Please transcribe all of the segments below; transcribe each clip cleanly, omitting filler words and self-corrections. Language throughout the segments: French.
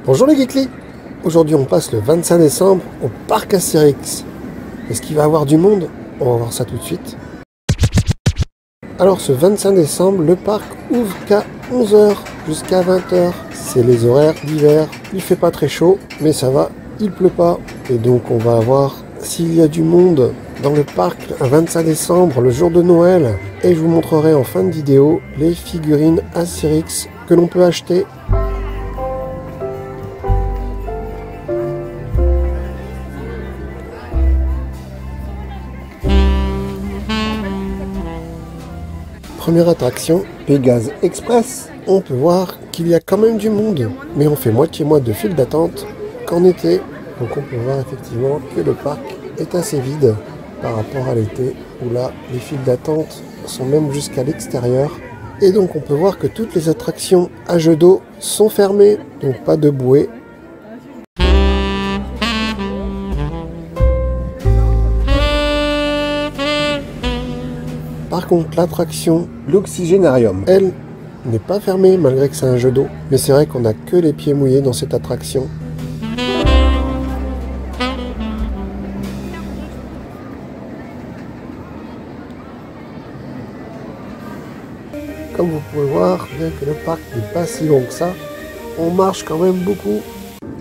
Bonjour les Geekly. Aujourd'hui on passe le 25 décembre au parc Astérix. Est-ce qu'il va y avoir du monde? On va voir ça tout de suite. Alors ce 25 décembre, le parc ouvre qu'à 11 h jusqu'à 20 h. C'est les horaires d'hiver. Il fait pas très chaud, mais ça va, il pleut pas. Et donc on va voir s'il y a du monde dans le parc un 25 décembre, le jour de Noël. Et je vous montrerai en fin de vidéo les figurines Astérix que l'on peut acheter. Première attraction, Pégase Express. On peut voir qu'il y a quand même du monde, mais on fait moitié de file d'attente qu'en été. Donc on peut voir effectivement que le parc est assez vide par rapport à l'été, où là les files d'attente sont même jusqu'à l'extérieur. Et donc on peut voir que toutes les attractions à jeux d'eau sont fermées, donc pas de bouée. Par contre, l'attraction, l'Oxygénarium, elle, n'est pas fermée malgré que c'est un jeu d'eau. Mais c'est vrai qu'on n'a que les pieds mouillés dans cette attraction. Comme vous pouvez voir, bien que le parc n'est pas si long que ça, on marche quand même beaucoup.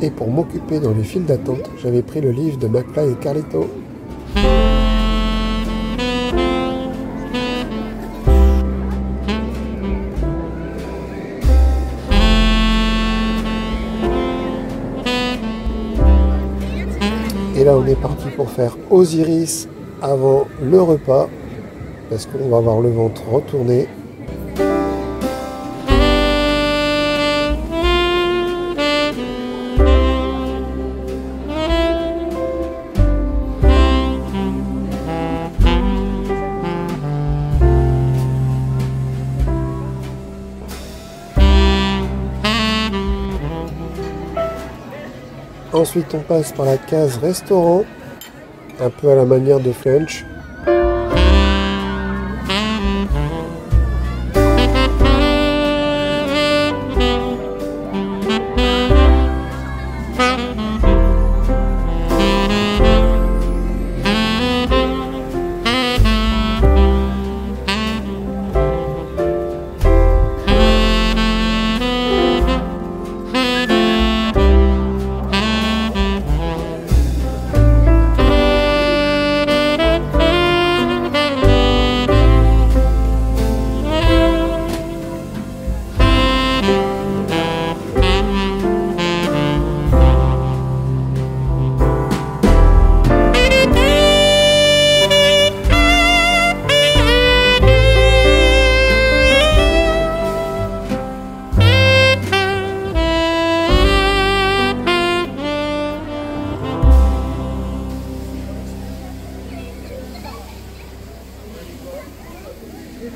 Et pour m'occuper dans les files d'attente, j'avais pris le livre de McFly et Carlito. Et là on est parti pour faire Osiris avant le repas, parce qu'on va avoir le ventre retourné. Ensuite on passe par la case restaurant, un peu à la manière de Flunch.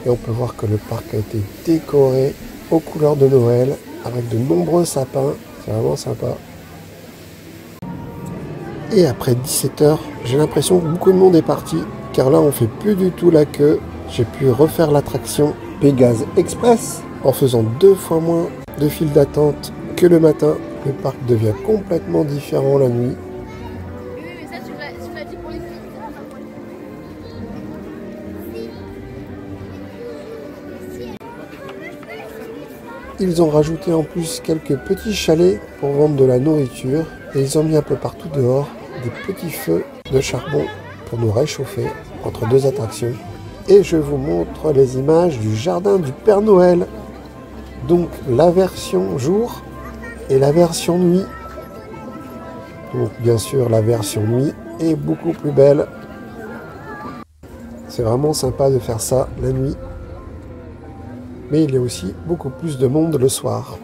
Et on peut voir que le parc a été décoré aux couleurs de Noël avec de nombreux sapins. C'est vraiment sympa. Et après 17 h, j'ai l'impression que beaucoup de monde est parti, car là on fait plus du tout la queue. J'ai pu refaire l'attraction Pégase Express en faisant 2 fois moins de file d'attente que le matin. Le parc devient complètement différent la nuit. Ils ont rajouté en plus quelques petits chalets pour vendre de la nourriture et ils ont mis un peu partout dehors des petits feux de charbon pour nous réchauffer entre 2 attractions. Et je vous montre les images du jardin du Père Noël. Donc la version jour et la version nuit. Donc bien sûr la version nuit est beaucoup plus belle. C'est vraiment sympa de faire ça la nuit. Mais il y a aussi beaucoup plus de monde le soir.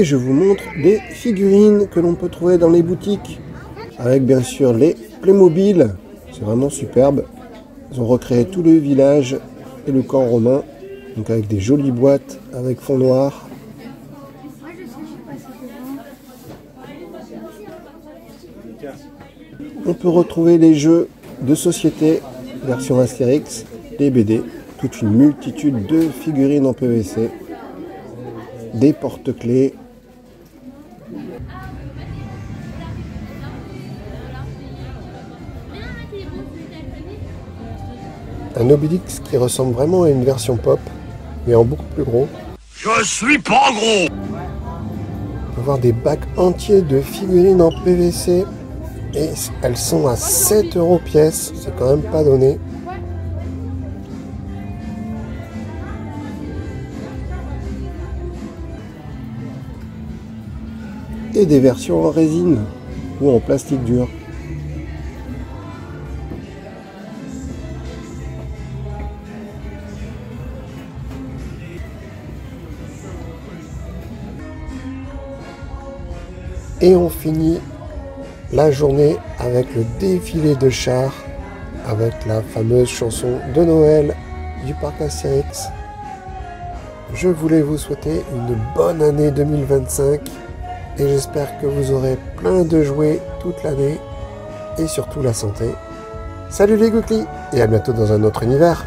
Et je vous montre des figurines que l'on peut trouver dans les boutiques. Avec bien sûr les Playmobil. C'est vraiment superbe. Ils ont recréé tout le village et le camp romain. Donc avec des jolies boîtes avec fond noir. On peut retrouver les jeux de société version Astérix, les BD, toute une multitude de figurines en PVC, des porte-clés. Un Obélix qui ressemble vraiment à une version pop, mais en beaucoup plus gros. Je suis pas gros! On peut voir des bacs entiers de figurines en PVC. Et elles sont à 7 € pièce, c'est quand même pas donné. Et des versions en résine ou en plastique dur. Et on finit la journée avec le défilé de chars, avec la fameuse chanson de Noël du parc Astérix. Je voulais vous souhaiter une bonne année 2025 et j'espère que vous aurez plein de jouets toute l'année et surtout la santé. Salut les Gouklis et à bientôt dans un autre univers.